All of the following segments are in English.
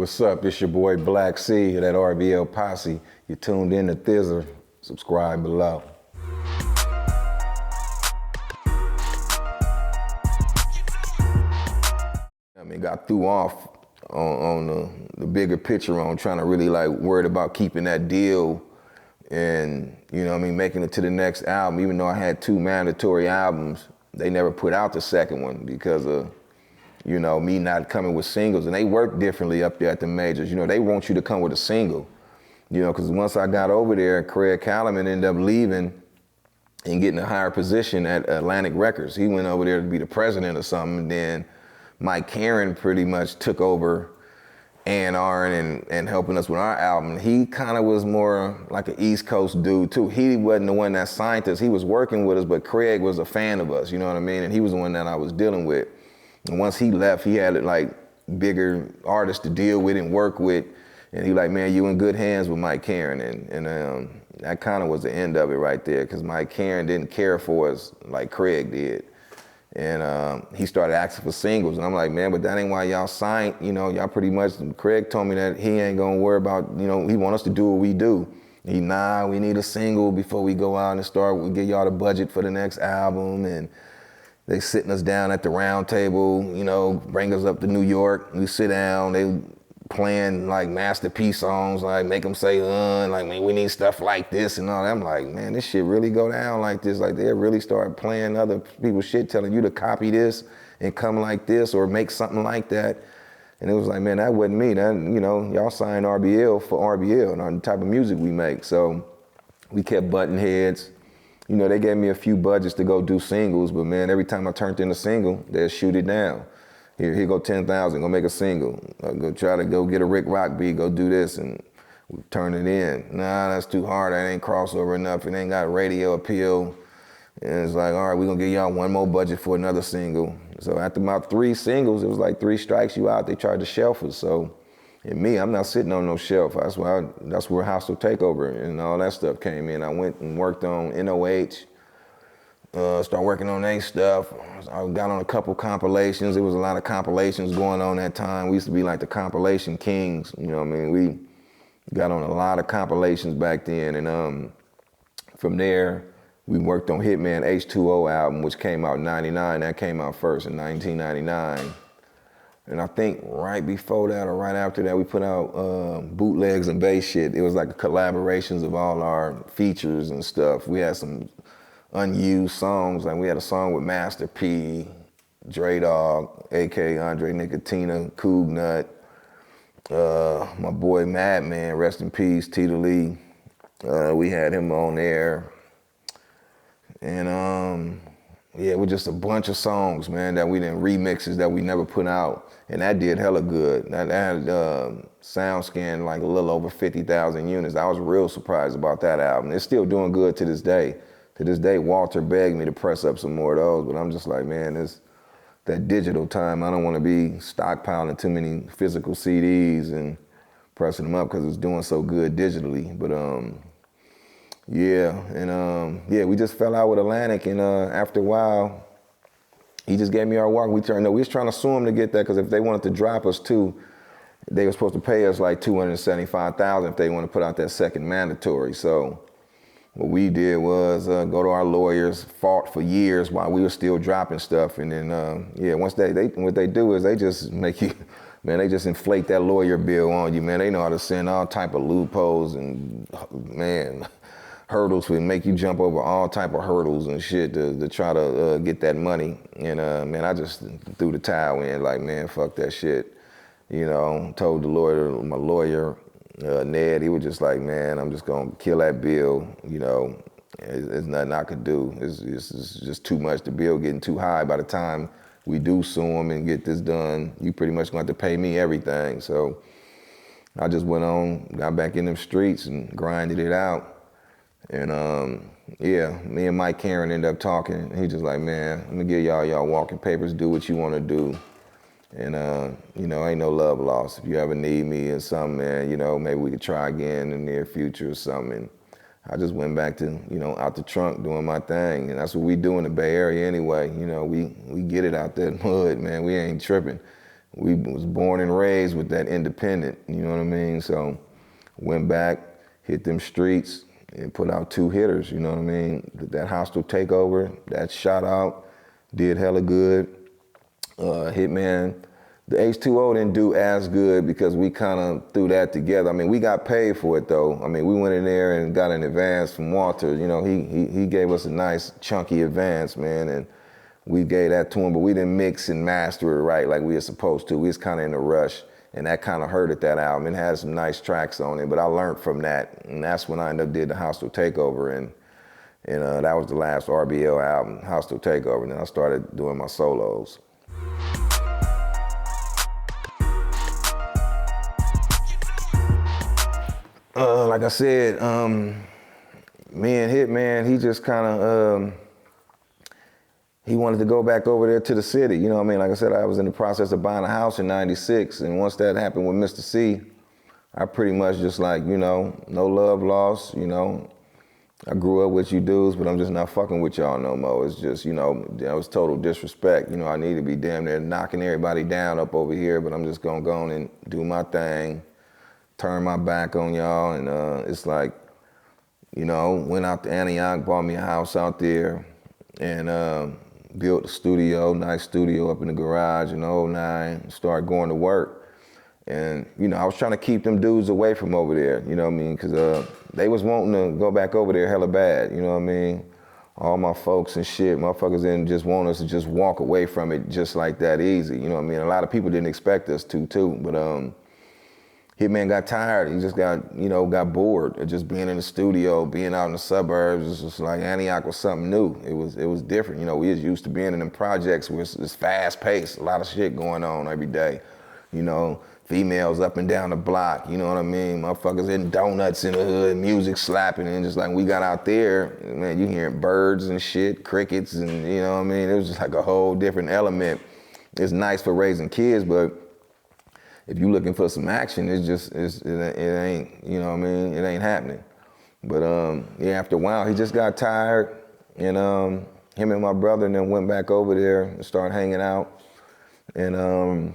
What's up? It's your boy Black C of that r.b.l Posse. You tuned in to Thizzler. Subscribe below. I mean, got threw off on the bigger picture on trying to really worried about keeping that deal and, you know what I mean, making it to the next album. Even though I had 2 mandatory albums, they never put out the second one because of, you know, me not coming with singles. And they work differently up there at the majors. You know, they want you to come with a single. You know, because once I got over there, Craig Callum ended up leaving and getting a higher position at Atlantic Records. He went over there to be the president or something. And then Mike Karen pretty much took over A&R and helping us with our album. He kind of was more like an East Coast dude too. He wasn't the one that signed us. He was working with us, but Craig was a fan of us, you know what I mean? And he was the one that I was dealing with. And once he left, he had bigger artists to deal with and work with. And he like, man, you in good hands with Mike Karen. And that kind of was the end of it right there, because Mike Karen didn't care for us like Craig did. And he started asking for singles. And I'm like, man, but that ain't why y'all signed. You know, y'all pretty much, Craig told me that he ain't gonna worry about, you know, he want us to do what we do. Nah, we need a single before we go out and start. We give y'all the budget for the next album. And they sitting us down at the round table, you know, bring us up to New York. We sit down, they playing masterpiece songs, make them say, man, we need stuff like this and all that. I'm like, man, this shit really go down like this. Like, they really start playing other people's shit, telling you to copy this and come like this or make something like that. And it was like, man, that wasn't me. That, you know, y'all signed r.b.l for r.b.l and the type of music we make. So we kept butting heads. You know, they gave me a few budgets to go do singles, but man, every time I turned in a single, they'd shoot it down. Here go 10,000, go make a single. Go try to go get a Rick Rock beat, go do this, and we turn it in. Nah, that's too hard, that ain't crossover enough, it ain't got radio appeal. And it's like, all right, we're gonna give y'all one more budget for another single. So after about 3 singles, it was like 3 strikes you out, they tried to shelf us. So, and me, I'm not sitting on no shelf. That's where Hostile Takeover and all that stuff came in. I went and worked on NOH, started working on their stuff. I got on a couple compilations. There was a lot of compilations going on that time. We used to be like the compilation kings, you know what I mean? We got on a lot of compilations back then. And from there, we worked on Hitman H2O album, which came out in '99. That came out first in 1999. And I think right before that or right after that, we put out Bootlegs and Bass Shit. It was like collaborations of all our features and stuff. We had some unused songs. Like we had a song with Master P, Dre Dog, A.K. Andre Nicotina, Coog Nut, my boy Madman, rest in peace, Tita Lee. We had him on there. And yeah, with just a bunch of songs, man, that we didn't remixes that we never put out. And that did hella good. That had SoundScan like a little over 50,000 units. I was real surprised about that album. It's still doing good to this day. To this day, Walter begged me to press up some more of those, but I'm just like, man, it's that digital time. I don't want to be stockpiling too many physical CDs and pressing them up because it's doing so good digitally. But yeah, and yeah, we just fell out with Atlantic, and after a while, he just gave me our walk. We was trying to sue him to get that, because if they wanted to drop us too, they were supposed to pay us like $275,000 if they want to put out that second mandatory. So what we did was go to our lawyers, fought for years while we were still dropping stuff, and then yeah, once what they do is they just make you, man, they just inflate that lawyer bill on you, man. They know how to send all type of loopholes and, man, hurdles to make you jump over all type of hurdles and shit to try to get that money. And man, I just threw the towel in, like, man, fuck that shit. You know, told my lawyer, Ned, he was just like, man, I'm just gonna kill that bill. You know, there's nothing I could do. It's just too much. The bill getting too high. By the time we do sue him and get this done, you pretty much gonna have to pay me everything. So I just went on, got back in them streets and grinded it out. And yeah, me and Mike Karen ended up talking. He just like, man, let me give y'all walking papers, do what you want to do. And you know, ain't no love lost. If you ever need me or something, man, you know, maybe we could try again in the near future or something. And I just went back to, you know, out the trunk doing my thing. And that's what we do in the Bay Area anyway. You know, we get it out there in the hood, man. We ain't tripping. we was born and raised with that independent, you know what I mean? So went back, hit them streets, and put out 2 hitters, you know what I mean? That hostile takeover, that shot out, did hella good. Hitman, the H2O didn't do as good because we kind of threw that together. I mean, we got paid for it though. I mean, we went in there and got an advance from Walter. You know, he gave us a nice chunky advance, man, and we gave that to him, but we didn't mix and master it right like we were supposed to. We was kind of in a rush, and that kind of hurted that album. It had some nice tracks on it, but I learned from that, and that's when I ended up did the Hostile Takeover, and that was the last RBL album, Hostile Takeover, and then I started doing my solos. Like I said, me and Hitman, he just kind of, he wanted to go back over there to the city. You know what I mean? Like I said, I was in the process of buying a house in '96, and once that happened with Mr. C, I pretty much just like, you know, no love lost, you know. I grew up with you dudes, but I'm just not fucking with y'all no more. It's just, you know, that was total disrespect. You know, I need to be damn near knocking everybody down up over here, but I'm just gonna go on and do my thing, turn my back on y'all, and it's like, you know, went out to Antioch, bought me a house out there, and built a studio, nice studio up in the garage in '09, started going to work. And, you know, I was trying to keep them dudes away from over there, you know what I mean? Because they was wanting to go back over there hella bad, you know what I mean? All my folks and shit, motherfuckers didn't just want us to just walk away from it just like that easy, you know what I mean? A lot of people didn't expect us to, too, but Hitman got tired. He just got, you know, got bored of just being in the studio, being out in the suburbs. It's just like Antioch was something new. It was different. You know, we was used to being in them projects where it's fast paced, a lot of shit going on every day. You know, females up and down the block, you know what I mean? Motherfuckers eating donuts in the hood, music slapping, and just like we got out there, man, you hearing birds and shit, crickets, and you know what I mean? It was just like a whole different element. It's nice for raising kids, but if you're looking for some action, it ain't, you know what I mean? It ain't happening. But yeah, after a while, he just got tired, and him and my brother and then went back over there and started hanging out, and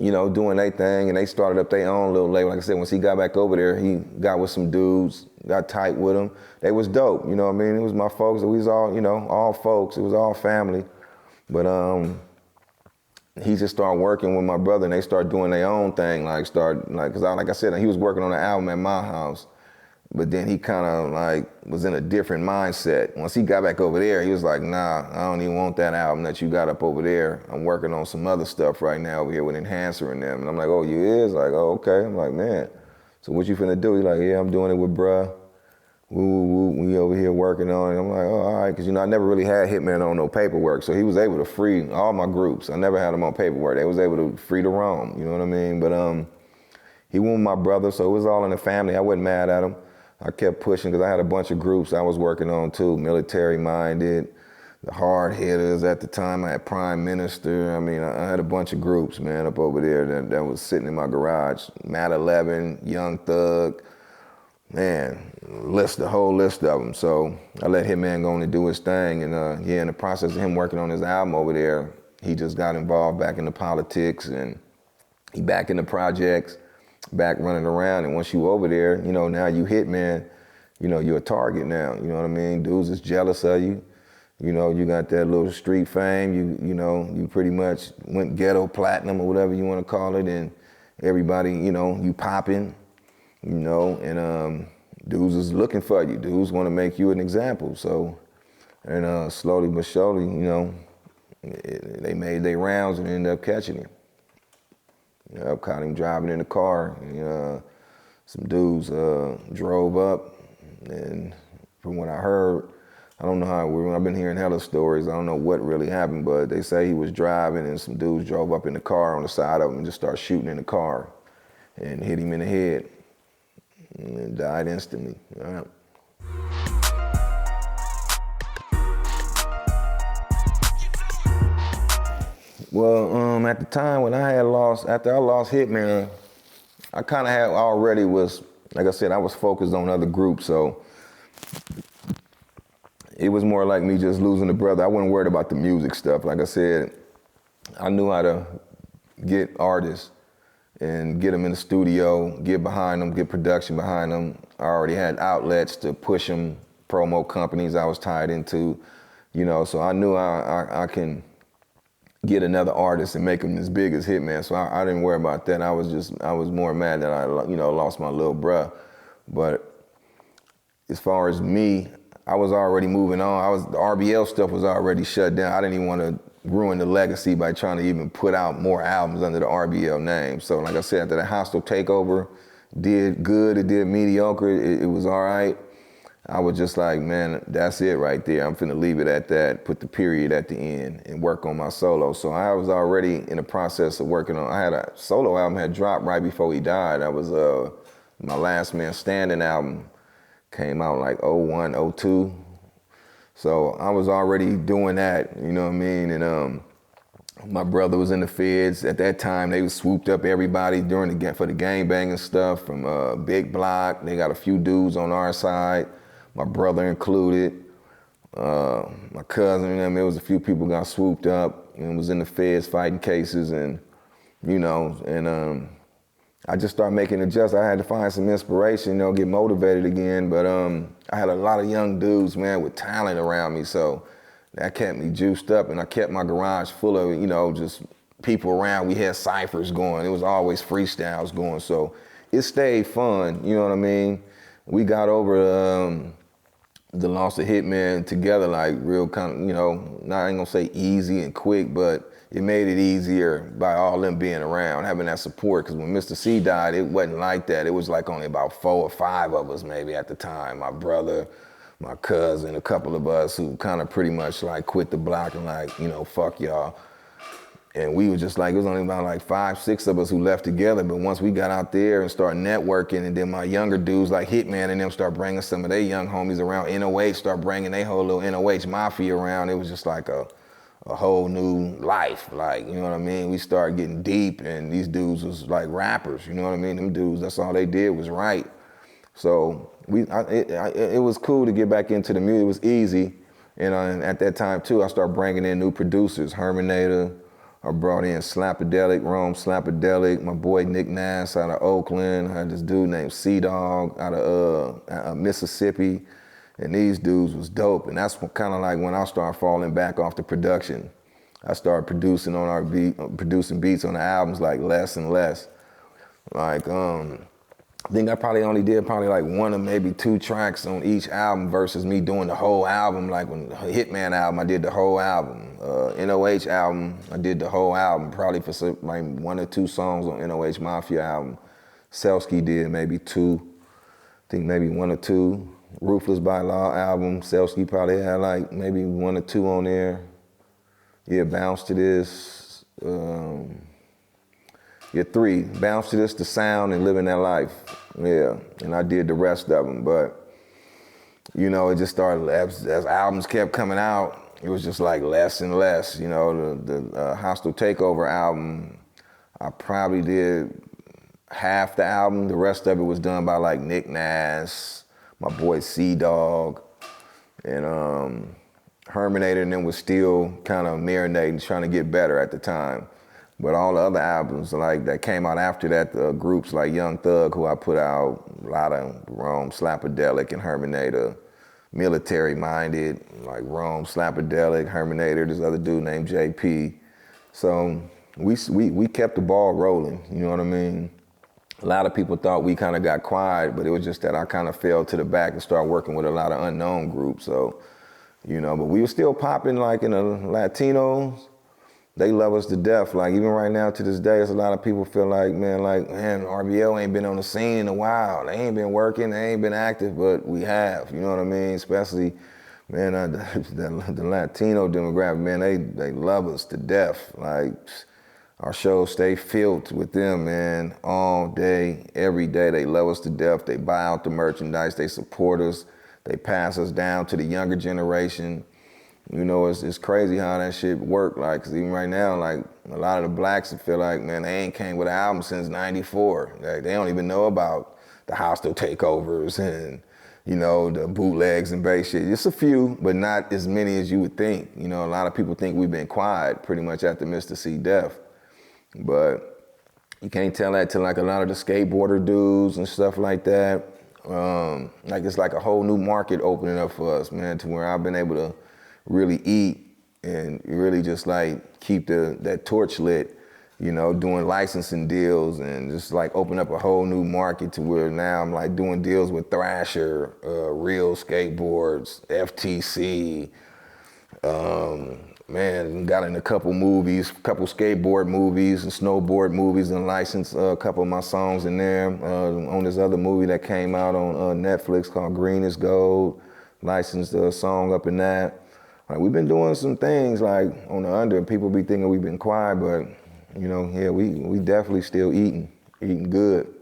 you know, doing their thing, and they started up their own little label. Like I said, once he got back over there, he got with some dudes, got tight with them. They was dope, you know what I mean? It was my folks, we was all, you know, all folks, it was all family. But he just started working with my brother, and they started doing their own thing, cause like I said, he was working on an album at my house, but then he kind of like was in a different mindset. Once he got back over there, he was like, nah, I don't even want that album that you got up over there. I'm working on some other stuff right now over here with Enhancer and them. And I'm like, oh, you is? Like, oh, okay. I'm like, man, so what you finna do? He's like, yeah, I'm doing it with bruh. We over here working on it. I'm like, oh, all right, because, you know, I never really had Hitman on no paperwork, so he was able to free all my groups. I never had them on paperwork. They was able to free to roam, you know what I mean? But he went with my brother, so it was all in the family. I wasn't mad at him. I kept pushing because I had a bunch of groups I was working on too, Military Minded, the Hard Hitters at the time. I had Prime Minister. I mean, I had a bunch of groups, man, up over there that was sitting in my garage. Matt 11, Young Thug, man, the whole list of them. So I let Hitman go on and do his thing. And yeah, in the process of him working on his album over there, he just got involved back into politics, and he back in the projects, back running around. And once you over there, you know, now you Hitman, you know, you're a target now, you know what I mean? Dudes is jealous of you. You know, you got that little street fame, you know, you pretty much went ghetto platinum or whatever you want to call it, and everybody, you know, you popping, you know, and dudes is looking for you. Dudes want to make you an example. So, and slowly but surely, you know, they made their rounds and ended up catching him. I caught him driving in the car. Some dudes drove up, and from what I heard, I don't know how, I've been hearing hella stories. I don't know what really happened, but they say he was driving and some dudes drove up in the car on the side of him and just started shooting in the car and hit him in the head and died instantly. All right. Well, at the time when after I lost Hitman, I kind of had already was, like I said, I was focused on other groups, so it was more like me just losing a brother. I wasn't worried about the music stuff. Like I said, I knew how to get artists and get them in the studio, get behind them, get production behind them. I already had outlets to push them, promo companies I was tied into, you know, so I knew I can get another artist and make them as big as Hitman. So I didn't worry about that. I was more mad that I, you know, lost my little bruh. But as far as me, I was already moving on. The RBL stuff was already shut down. I didn't even want to ruin the legacy by trying to even put out more albums under the RBL name. So like I said, after the Hostile Takeover, did good, it did mediocre, it was all right. I was just like, man, that's it right there. I'm finna leave it at that, put the period at the end and work on my solo. So I was already in the process of working on, I had a solo album had dropped right before he died. That was my Last Man Standing album. Came out like 01, 02. So I was already doing that, you know what I mean? And my brother was in the feds. At that time, they swooped up everybody for the gangbanging stuff from Big Block. They got a few dudes on our side, my brother included, my cousin and them. There was a few people got swooped up and was in the feds fighting cases and, you know, and I just started making adjustments. I had to find some inspiration, you know, get motivated again. But I had a lot of young dudes, man, with talent around me. So that kept me juiced up, and I kept my garage full of, you know, just people around. We had ciphers going. It was always freestyles going. So it stayed fun, you know what I mean? We got over the loss of Hitman together, like real kind of, you know, I ain't gonna say easy and quick, but it made it easier by all them being around, having that support. Because when Mr. C died, it wasn't like that. It was like only about 4 or 5 of us maybe at the time. My brother, my cousin, a couple of us who kind of pretty much like quit the block and like, you know, fuck y'all. And we were just like, it was only about like 5, 6 of us who left together. But once we got out there and started networking, and then my younger dudes like Hitman and them start bringing some of their young homies around, NOH start bringing their whole little NOH mafia around, it was just like a whole new life, like, you know what I mean? We started getting deep, and these dudes was like rappers, you know what I mean? Them dudes, that's all they did was write. So it was cool to get back into the music. It was easy, and at that time too, I started bringing in new producers. Herminator, I brought in Slapadelic, Rome Slapadelic, my boy Nick Nass out of Oakland. I had this dude named C-Dog out of Mississippi. And these dudes was dope. And that's kind of like when I started falling back off the production. I started producing producing beats on the albums like less and less. Like, I think I probably only did like 1 or maybe 2 tracks on each album versus me doing the whole album. Like when Hitman album, I did the whole album. NOH album, I did the whole album, probably for like 1 or 2 songs on NOH Mafia album. Selsky did maybe 2, I think maybe 1 or 2. Ruthless by Law album, Selsky probably had like maybe 1 or 2 on there. Yeah, Bounce to This. 3. Bounce to This, The Sound, and Living That Life. Yeah, and I did the rest of them. But, you know, it just started, as albums kept coming out, it was just like less and less. You know, the Hostile Takeover album, I probably did half the album. The rest of it was done by like Nick Nass, my boy C-Dog, and Herminator, and them was still kind of marinating, trying to get better at the time. But all the other albums like that came out after that, groups like Young Thug, who I put out, a lot of Rome, Slapadelic, and Herminator, Military Minded, like Rome, Slapadelic, Herminator, this other dude named JP. So we kept the ball rolling, you know what I mean? A lot of people thought we kind of got quiet, but it was just that I kind of fell to the back and started working with a lot of unknown groups. So, you know, but we were still popping like in the Latinos. They love us to death. Like even right now to this day, there's a lot of people feel like, man, RBL ain't been on the scene in a while. They ain't been working, they ain't been active, but we have, you know what I mean? Especially, man, the Latino demographic, man, they love us to death. Like, our shows stay filled with them, man, all day, every day. They love us to death. They buy out the merchandise. They support us. They pass us down to the younger generation. You know, it's crazy how that shit work. Like, 'cause even right now, like, a lot of the blacks feel like, man, they ain't came with an album since '94. Like, they don't even know about the Hostile Takeovers and, you know, the bootlegs and bass shit. Just a few, but not as many as you would think. You know, a lot of people think we've been quiet pretty much after Mr. C death. But you can't tell that to like a lot of the skateboarder dudes and stuff like that. Like it's like a whole new market opening up for us, man, to where I've been able to really eat and really just like keep that torch lit, you know, doing licensing deals and just like open up a whole new market to where now I'm like doing deals with Thrasher, Real Skateboards, FTC, man, got in a couple movies, couple skateboard movies and snowboard movies and licensed a couple of my songs in there. On this other movie that came out on Netflix called Green is Gold, licensed a song up in that. Like, we've been doing some things like on the under. People be thinking we've been quiet, but you know, yeah, we definitely still eating good.